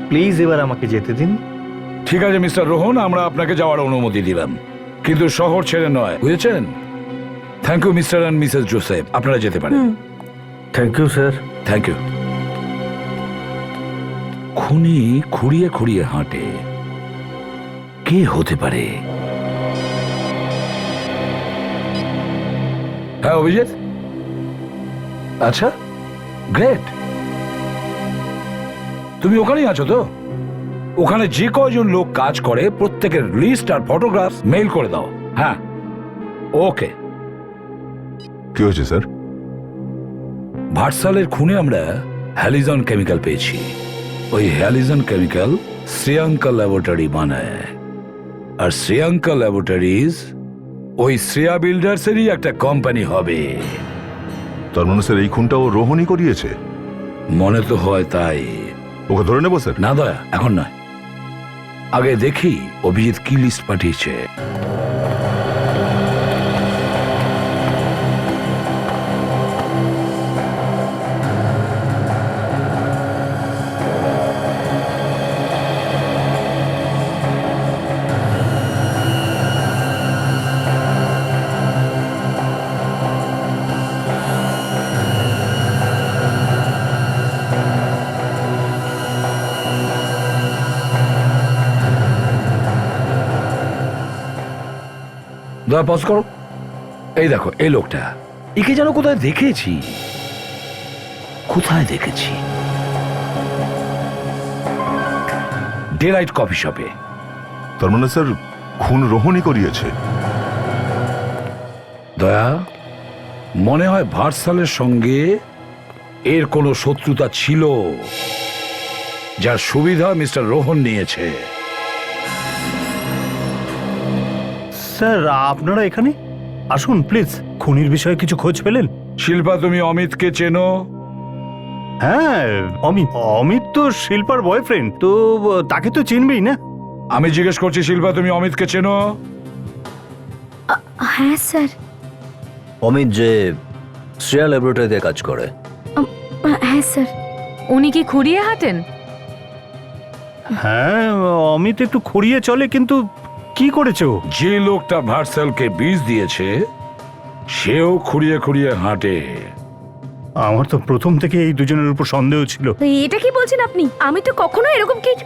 Speaker 3: প্লিজ এবার আমাকে যেতে দিন।
Speaker 8: ঠিক আছে মিস্টার রোহন, আমরা আপনাকে যাওয়ার অনুমতি দিলাম, কিন্তু শহর ছেড়ে নয়, বুঝেছেন? Thank you Mr and Mrs Joseph, আপনারা যেতে পারেন।
Speaker 2: Thank you sir.
Speaker 8: Thank you. খুনি খুঁড়িয়ে খুঁড়িয়ে হাঁটে, কে হতে পারে? হ্যাঁ অভিজিৎ, আচ্ছা গ্রেট। তুমি ওখানেই আছো তো? ওখানে যে কয়জন লোক কাজ করে প্রত্যেকের লিস্ট আর ফটোগ্রাফ মেইল করে দাও। হ্যাঁ ওকে।
Speaker 5: কি হয়েছে স্যার?
Speaker 8: ভাটসালের খুনে আমরা হ্যালিজন কেমিক্যাল পেয়েছি। ওই হ্যালিজন কেমিক্যাল শ্রেয়াঙ্কা ল্যাবরেটরি বানায়, আর শ্রেয়াঙ্কা ল্যাবরেটরিজ ওই শ্রেয়া বিল্ডার্সেরই একটা কোম্পানি হবে।
Speaker 5: তার মানে স্যার এই খুনটাও রোহনই করিয়েছে?
Speaker 8: মনে তো হয় তাই।
Speaker 5: ওকে ধরে নেবো স্যার?
Speaker 8: না দয়া, এখন নয়, আগে দেখি অভিজিৎ কি লিস্ট পাঠিয়েছে। দয়া পজ করো। এই দেখো এই লোকটা, একে যেন কোথায় দেখেছি, কোথায় দেখেছি? ডেলাইট কফি শপে।
Speaker 5: তার মানে স্যার খুন রোহনই করিয়েছে?
Speaker 8: দয়া, মনে হয় ভার্সালের সঙ্গে এর কোনো শত্রুতা ছিল, যার সুবিধা মিস্টার রোহন নিয়েছে।
Speaker 9: স্যার আপনারা এখানে আসুন প্লিজ। খুনির বিষয়ে কিছু খোঁজ পেলেন?
Speaker 8: শিল্পা, তুমি অমিতকে চেনো?
Speaker 9: হ্যাঁ, অমিত। অমিত তো শিল্পার বয়ফ্রেন্ড, তো তাকে তো চিনবেই না?
Speaker 8: আমি জিজ্ঞেস করছি শিল্পা, তুমি অমিতকে চেনো?
Speaker 6: হ্যাঁ স্যার।
Speaker 2: অমিত যে শ্রেয়া ল্যাবরেটরিতে কাজ করে।
Speaker 6: হ্যাঁ স্যার।
Speaker 10: উনি কি খুঁড়িয়ে হাঁটেন?
Speaker 9: হ্যাঁ, অমিত একটু খুঁড়িয়ে চলে, কিন্তু কি করেছে ও?
Speaker 8: যে লোকটা ভার্সালকে বীজ দিয়েছে সেও খুঁড়িয়ে খুঁড়িয়ে হাঁটে।
Speaker 9: আমার তো প্রথম থেকে এই দুজনের উপর সন্দেহ ছিল।
Speaker 6: এটা কি বলছেন আপনি? আমি তো কখনো এরকম কিছু।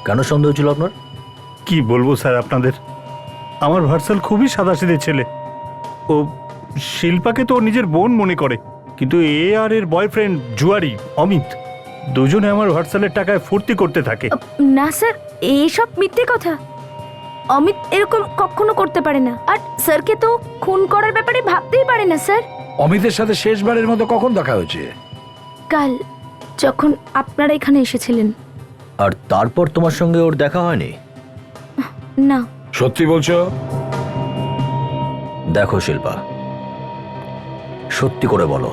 Speaker 2: কেন সন্দেহ ছিল আপনার?
Speaker 9: কি বলবো স্যার আপনাদের, আমার ভার্সাল খুবই সাদাসিধে ছেলে। ও শিল্পাকে তো ওর নিজের বোন মনে করে, কিন্তু এ আর এর বয়ফ্রেন্ড জুয়ারি অমিত দুজনে আমার ভার্সালের টাকায় ফুর্তি করতে থাকে।
Speaker 6: না স্যার, এইসব মিথ্যে কথা। অমিত এরকম কখনো করতে পারে না, আর স্যারকে তো খুন করার ব্যাপারে ভাবতেই পারে না স্যার।
Speaker 8: অমিতের সাথে শেষবারের মতো কখন দেখা হয়েছে?
Speaker 6: কাল, যখন আপনারা এখানে এসেছিলেন।
Speaker 2: আর তারপর তোমার সঙ্গে ওর দেখা হয়নি?
Speaker 6: না।
Speaker 8: সত্যি বলছো?
Speaker 2: দেখো শিল্পা, সত্যি করে বলো,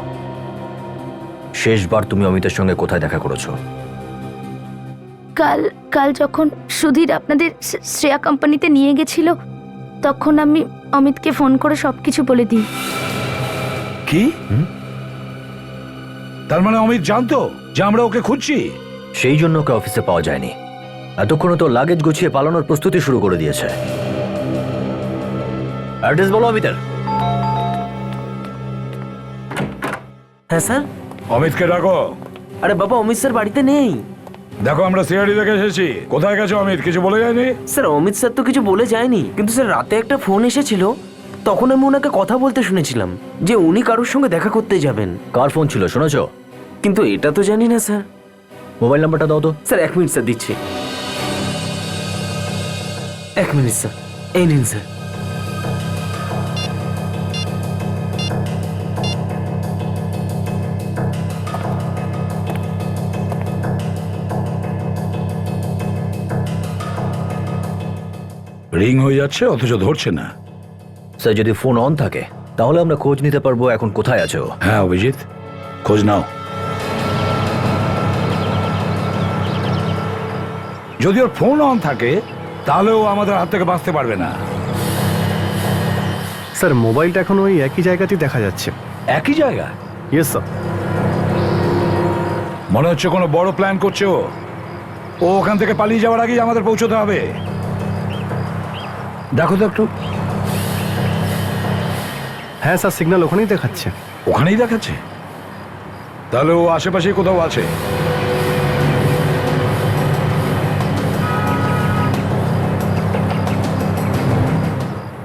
Speaker 2: শেষবার তুমি অমিতের সঙ্গে কোথায় দেখা করেছো?
Speaker 6: কাল যখন সুধীর আপনাদের শ্রেয়া কোম্পানিতে নিয়ে গেছিল, তখন আমি অমিতকে ফোন করে সবকিছু বলে দিই।
Speaker 8: কি? তার মানে অমিত জানতো যে আমরা ওকে খুঁজছি?
Speaker 2: সেই জন্য ওকে অফিসে পাওয়া যায়নি। এতক্ষণ তো লাগেজ গুছিয়ে পালানোর প্রস্তুতি শুরু করে দিয়েছে। অ্যাড্রেস বলো অমিতের।
Speaker 11: হ্যাঁ স্যার।
Speaker 8: অমিতকে ডাকো।
Speaker 11: আরে বাবা, অমিত স্যার বাড়িতে নেই।
Speaker 8: দেখো আমরা সিআইডি থেকে এসেছি। কোথায় গেছে অমিত? কিছু বলে যায়নি?
Speaker 11: স্যার অমিত স্যার তো কিছু বলে যায়নি, কিন্তু স্যার রাতে একটা ফোন এসেছিল, তখন আমি ওনাকে কথা বলতে শুনেছিলাম যে উনি কারোর সঙ্গে দেখা করতে যাবেন।
Speaker 2: কার ফোন ছিল শুনেছো?
Speaker 11: কিন্তু এটা তো জানি না স্যার।
Speaker 2: মোবাইল নাম্বারটা দাও তো।
Speaker 11: স্যার 1 মিনিট স্যার, দিচ্ছি। 1 মিনিট স্যার, এই নিন স্যার।
Speaker 8: রিং হয়ে যাচ্ছে অথচ ধরছে না।
Speaker 2: স্যার যদি ফোন অন থাকে তাহলে আমরা খোঁজ নিতে পারবো এখন কোথায় আছো।
Speaker 8: হ্যাঁ অভিজিৎ, খোঁজ নাও। যদি ওর ফোন অন থাকে তাহলে ও আমাদের হাত থেকে বাঁচতে পারবে না।
Speaker 3: স্যার মোবাইলটা এখন ওই একই জায়গাতেই দেখা যাচ্ছে।
Speaker 8: একই জায়গা?
Speaker 3: Yes sir.
Speaker 8: মনে হচ্ছে কোনো বড় প্ল্যান করছে ও। ও ওখান থেকে পালিয়ে যাওয়ার আগেই আমাদের পৌঁছতে হবে। দেখো তো একটু।
Speaker 3: হ্যাঁ স্যার, সিগন্যাল ওখানেই দেখাচ্ছে।
Speaker 8: ওখানেই দেখাচ্ছে? তাহলে ও আশেপাশেই কোথাও আছে।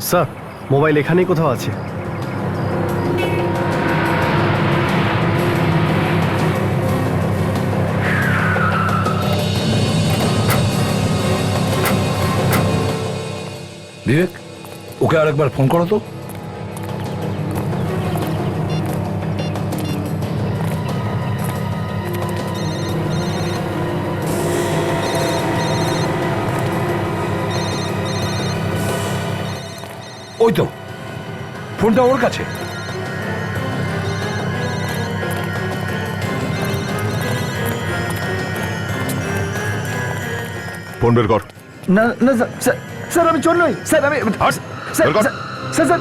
Speaker 3: স্যার মোবাইল এখানেই কোথাও আছে।
Speaker 8: বিবেক, ওকে আরেকবার ফোন করো তো। ওই তো, ফোনটা ওর কাছে।
Speaker 5: ফোন বের কর।
Speaker 7: না না স্যার, স্যার আমি চোর নই স্যার, আমি স্যার
Speaker 5: বের কর।
Speaker 7: স্যার স্যার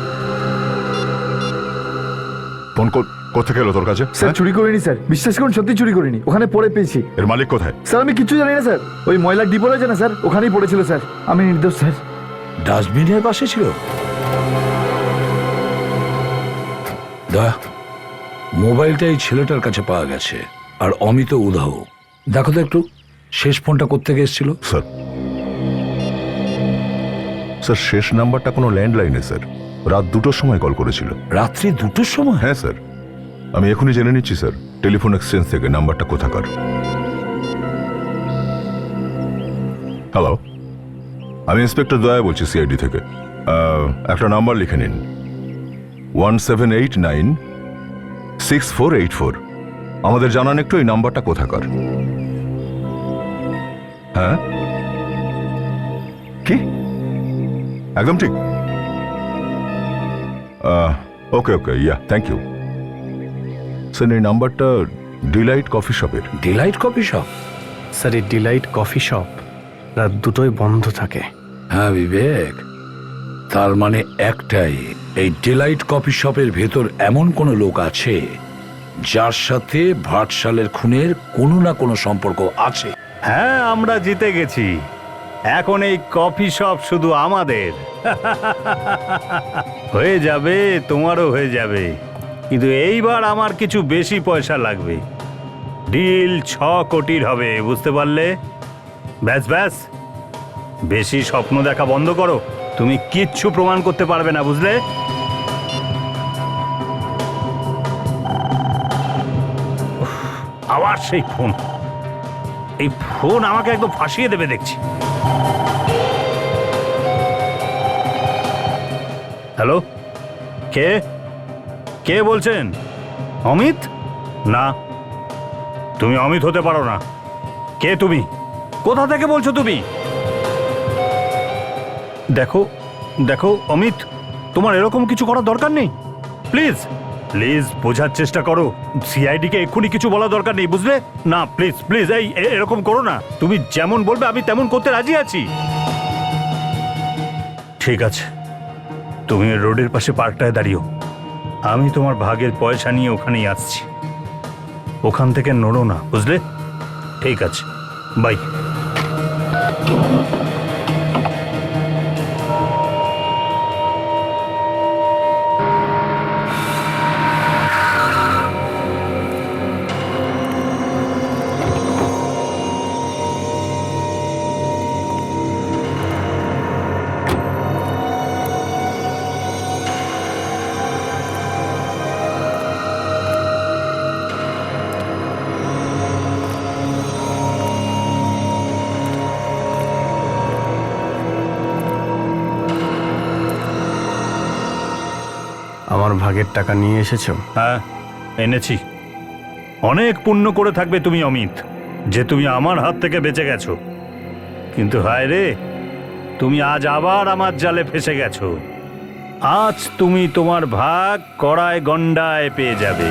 Speaker 5: ফোন কোথেকে এলো তোর কাছে?
Speaker 7: স্যার চুরি করিনি স্যার, বিশ্বাস করুন সত্যি চুরি করিনি, ওখানে পড়ে পেয়েছি।
Speaker 5: এর মালিক কোথায়?
Speaker 7: স্যার আমি কিচ্ছু জানি না স্যার, ওই ময়লার ডিপো রয়েছে না স্যার, ওখানেই পড়েছিল স্যার, আমি নির্দোষ স্যার।
Speaker 8: ডাস্টবিনের পাশে ছিল? দয়া, মোবাইলটা এই ছেলেটার কাছে পাওয়া গেছে, আর অমিত উধাও। দেখো তো একটু শেষ ফোনটা কোত্থেকে এসেছিল।
Speaker 5: স্যার স্যার শেষ নাম্বারটা কোনো ল্যান্ডলাইনে স্যার, রাত 2টোর সময় কল করেছিল।
Speaker 8: রাত্রি 2টোর সময়?
Speaker 5: হ্যাঁ স্যার, আমি এখনই জেনে নিচ্ছি স্যার টেলিফোন এক্সচেঞ্জ থেকে নাম্বারটা কোথাকার। হ্যালো, আমি ইন্সপেক্টর দয়া বলছি সিআইডি থেকে। একটা নাম্বার লিখে নিন, 17896484। আমাদের জানান একটু এই নাম্বারটা কোথাকার। হ্যাঁ, কি একদম ঠিক? Okay okay, yeah, thank you sir. এই নাম্বারটা ডিলাইট কফি শপের।
Speaker 8: Delight coffee shop?
Speaker 3: স্যার এই ডিলাইট কফি শপ রাত 2টোয় বন্ধ থাকে।
Speaker 8: হ্যাঁ বিবেক, তার মানে একটাই, এই ডিলাইট কফি শপের ভেতর এমন কোনো লোক আছে যার সাথে ভাটশালের খুনের কোনো না কোনো সম্পর্ক আছে।
Speaker 9: হ্যাঁ, আমরা জিতে গেছি। এখন এই কফি শপ শুধু আমাদের। হয়ে যাবে, তোমারও হয়ে যাবে, কিন্তু এইবার আমার কিছু বেশি পয়সা লাগবে। ডিল 6 কোটির হবে, বুঝতে পারলে? ব্যাস ব্যাস, বেশি স্বপ্ন দেখা বন্ধ করো। তুমি কিচ্ছু প্রমাণ করতে পারবে না, বুঝলে? উফ, আবার সেই ফোন। এই ফোন আমাকে একদম ফাঁসিয়ে দেবে দেখছি। হ্যালো, কে কে বলছেন? অমিত? না, তুমি অমিত হতে পারো না। কে তুমি? কোথা থেকে বলছো তুমি? দেখো দেখো অমিত, তোমার এরকম কিছু করার দরকার নেই। প্লিজ প্লিজ বোঝার চেষ্টা করো। সিআইডি কে এক্ষুনি কিছু বলা দরকার নেই, বুঝলে? না প্লিজ প্লিজ, এই এরকম করো না। তুমি যেমন বলবে আমি তেমন করতে রাজি আছি। ঠিক আছে, তুমি রোডের পাশে পার্কটায় দাঁড়িও। আমি তোমার ভাগের পয়সা নিয়ে ওখানেই আসছি। ওখান থেকে নড়ো না, বুঝলে? ঠিক আছে, বাই।
Speaker 3: আমার ভাগের টাকা নিয়ে এসেছো?
Speaker 9: হ্যাঁ, এনেছি। অনেক পুণ্য করে থাকবে তুমি অমিত, যে তুমি আমার হাত থেকে বেঁচে গেছো। কিন্তু হায় রে, তুমি আজ আবার আমার জালে ফেসে গেছো। আজ তুমি তোমার ভাগ কড়ায় গন্ডায় পেয়ে যাবে।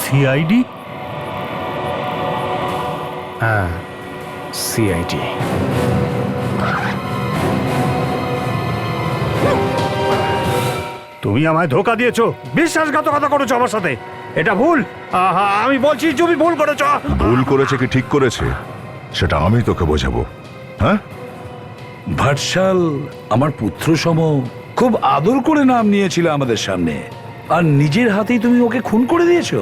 Speaker 9: সিআইডি?
Speaker 3: হ্যাঁ, সিআইডি।
Speaker 9: তুমি আমায় ধোকা দিয়েছো, বিশ্বাসঘাতকতা করেছো আমার সাথে। এটা ভুল। আহা, আমি বলছি তুমি ভুল করেছো।
Speaker 5: ভুল করেছে কি ঠিক করেছে সেটা আমি তোকে বোঝাবো। হ্যাঁ,
Speaker 8: ভাটশাল আমার পুত্র সম, খুব আদর করে নাম নিয়েছিল আমাদের সামনে, আর নিজের হাতেই তুমি ওকে খুন করে দিয়েছো।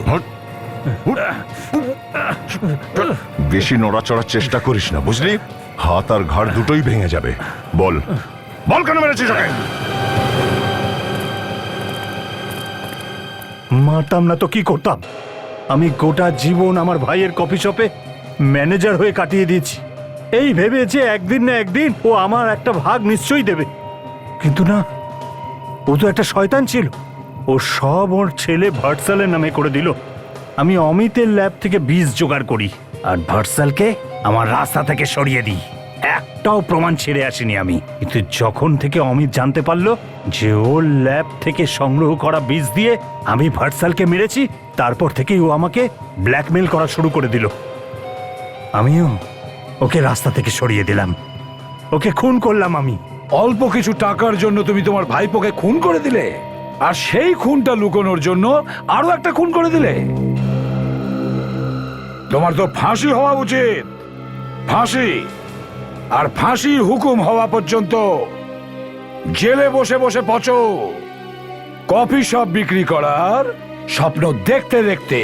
Speaker 5: বেশি নড়াচড়ার চেষ্টা করিস না, বুঝলি? হাত আর ঘাড় দুটোই ভেঙে যাবে। বল বল, কেন মেরেছিস ওকে?
Speaker 9: মারতাম না তো কি করতাম? আমি গোটা জীবন আমার ভাইয়ের কফি শপে ম্যানেজার হয়ে কাটিয়ে দিয়েছি, এই ভেবে যে একদিন না একদিন ও আমার একটা ভাগ নিশ্চয়ই দেবে। কিন্তু না, ও তো একটা শয়তান ছিল। ও সব ওর ছেলে ভাটসালের নামে করে দিল। আমি অমিতের ল্যাব থেকে বীজ জোগাড় করি আর ভাটসালকে আমার রাস্তা থেকে সরিয়ে দিই। একটাও প্রমাণ ছেড়ে আসিনি আমি। কিন্তু যখন থেকে অমিত জানতে পারলো যে ওর ল্যাব থেকে সংগ্রহ করা বীজ দিয়ে আমি ভাটসালকে মেরেছি, তারপর থেকেই ও আমাকে ব্ল্যাকমেল করা শুরু করে দিল। আমিও ওকে রাস্তা থেকে সরিয়ে দিলাম, ওকে খুন করলাম আমি।
Speaker 8: অল্প কিছু টাকার জন্য তুমি তোমার ভাইপোকে খুন করে দিলে, আর সেই খুনটা লুকোনোর জন্য আরো একটা খুন করে দিলে। তোমার তো ফাঁসি হওয়া উচিত, ফাঁসি। আর ফাঁসির হুকুম হওয়া পর্যন্ত জেলে বসে বসে পচো, কফি শপ বিক্রি করার স্বপ্ন দেখতে দেখতে।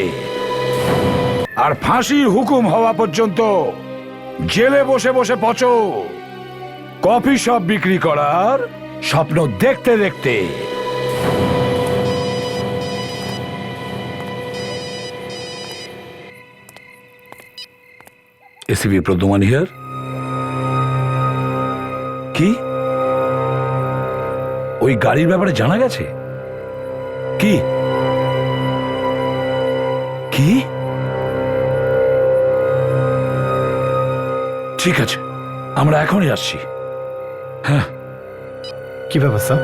Speaker 8: আর ফাঁসির হুকুম হওয়া পর্যন্ত জেলে বসে বসে পচো, কফি শপ বিক্রি করার স্বপ্ন দেখতে দেখতে। ACP Pradyuman here. কি ওই গাড়ির ব্যাপারে জানা গেছে? কি কি? ঠিক আছে, আমরা এখনই আসছি। হ্যাঁ,
Speaker 3: কি ব্যাপার স্যার?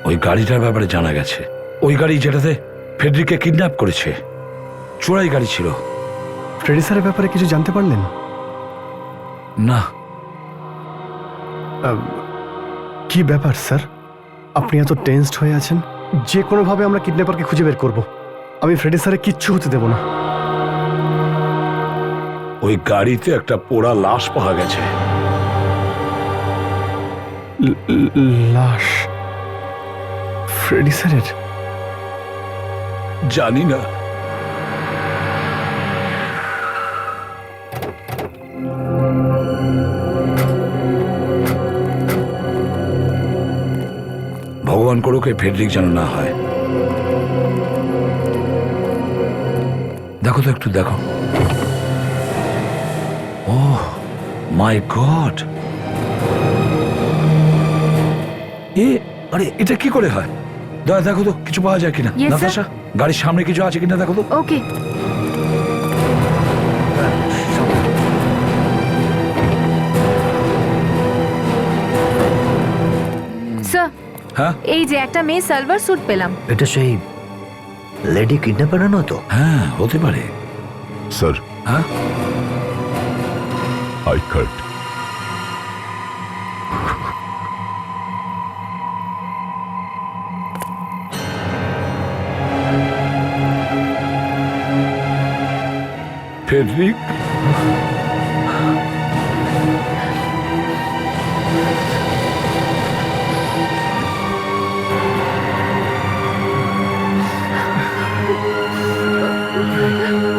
Speaker 8: ওই গাড়িটার ব্যাপারে জানা গেছে। ওই গাড়ি যেটাতে ফেডরিককে কিডন্যাপ করেছে, চোরাই গাড়ি ছিল।
Speaker 3: ফ্রেডি স্যারের ব্যাপারে কিছু জানতে পারলেন?
Speaker 8: না।
Speaker 3: কি ব্যাপার স্যার, আপনি এত টেনসড হয়ে আছেন? যে কোনোভাবে আমরা কিডন্যাপারকে খুঁজে বের করব। আমি ফ্রেডি স্যারের কিচ্ছু হতে দেব না।
Speaker 8: ওই গাড়িতে একটা পোড়া লাশ পাওয়া গেছে।
Speaker 3: লাশ? ফ্রেডি স্যারের?
Speaker 8: জানি না। ভগবান করুক এই ফেডরিক যেন না হয়। দেখো তো, একটু দেখো। ও মাই গড, আরে এটা কি করে হয়? দয়া দেখো তো কিছু পাওয়া যায় কিনা।
Speaker 10: Yes, sir.
Speaker 8: নাতাশা, গাড়ির সামনে কিছু আছে কিনা দেখো তো।
Speaker 10: ওকে স্যার,
Speaker 8: হ্যাঁ
Speaker 10: এই যে একটা মেয়ে সালভার স্যুট পেলাম।
Speaker 7: এটা সেই লেডি কিডন্যাপার না তো?
Speaker 8: হ্যাঁ, হতে পারে।
Speaker 5: স্যার,
Speaker 8: হ্যাঁ,
Speaker 5: আই কাট।
Speaker 8: ফেডরিক